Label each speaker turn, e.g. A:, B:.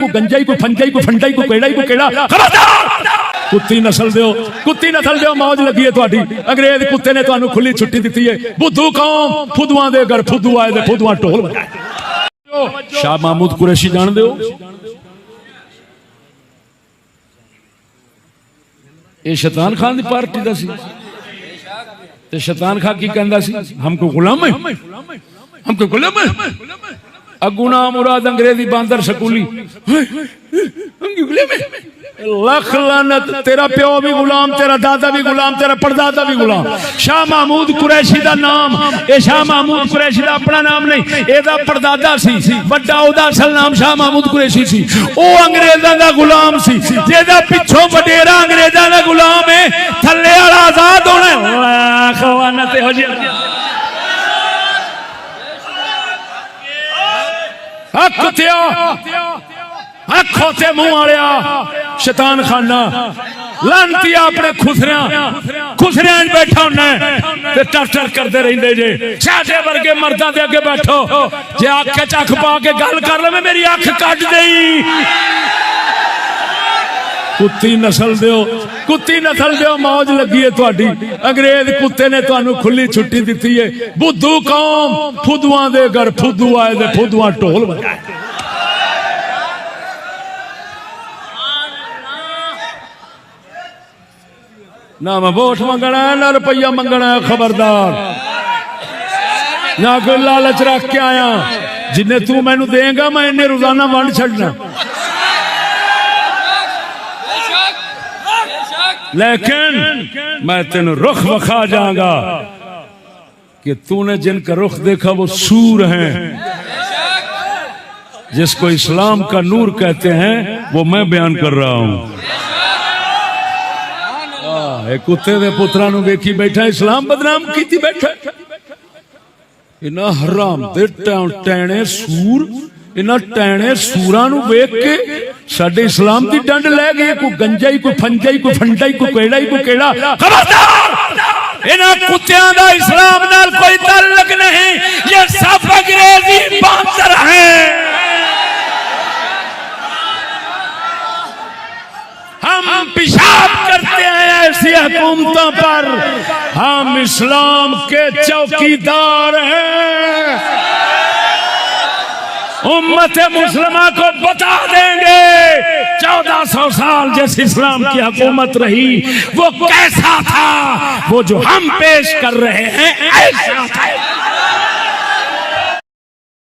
A: को गंजाई को फंजाई को फंडाई को पेड़ाई को केड़ा खबरदार कुत्ती नस्ल दो मौज लगी है तुहाडी अंग्रेज कुत्ते ने तुहानू खुली छुट्टी दी है बुद्धू कौम फुदुआं दे घर फुदू आए ते फुदुआं ढोल बजाए शाह महमूद कुरैशी जान दो ये शैतान खान की पार्टी दा सी ते शैतान खान की कहंदा सी हमको गुलाम है अगुना मुराद अंग्रेजी बांदर सकूली लख लानत तेरा प्यो भी गुलाम तेरा दादा भी गुलाम तेरा परदादा भी गुलाम शाह महमूद कुरैशी दा नाम ए शाह महमूद कुरैशी दा अपना नाम नहीं एदा परदादा सी बड़ा ओदा असल नाम शाह महमूद कुरैशी सी ओ अंग्रेजां दा गुलाम सी जेदा पिछों वडेरा अंग्रेजां दा गुलाम है थल्ले वाला आजाद होना लख लानत हो जी खोते मुंह वालिया शैतान खाना लानती अपने खुसरिया बैठा होना ते टर करते रहंदे जे साडे वर्गे मर्दां दे अगे बैठो जे अख च अख पा के गल कर लवे मेरी अख कट देई कुत्ती नस्ल दो मौज लगी है तुहाडी अंग्रेज कुत्ते ने तुहानू खुली छुट्टी दी है बुद्धू कौम फुदुआं दे घर फुदू आए ते फुदुआं ढोल बजाए ना मैं वोट मंगना है ना रुपया मंगना है खबरदार ना कोई लालच रख के आया जिन्हें तू मैनू देगा मैं इन्हें रोजाना वंड छड़ना लेकिन मैं तेन रुख वखा जाऊंगा कि तूने जिनका रुख देखा वो सूर हैं जिसको इस्लाम का नूर कहते हैं वो मैं बयान कर रहा हूं कुत्ते दे पुत्रा नू वेखी बैठा इस्लाम बदनाम की बैठा इन्हां हराम दे टैणे सूर इन्हां टैणे सूरां नू वेख के साडे इस्लाम दी डंड लै गए कोई गंजाई कोई फंजाई कोई फंडाई कोई पेड़ाई कोई केड़ा खबरदार इन्हां कुत्तियां दा इस्लाम नाल कोई ताल्लुक नहीं ये सब अंग्रेजी बांदर हैं हम पेशाब करते हैं ऐसी हुकूमतों पर हम इस्लाम के चौकीदार हैं उम्मत मुस्लिमा को बता देंगे 1400 साल जिस इस्लाम की हुकूमत रही वो कैसा था वो जो हम पेश कर रहे हैं ऐसा था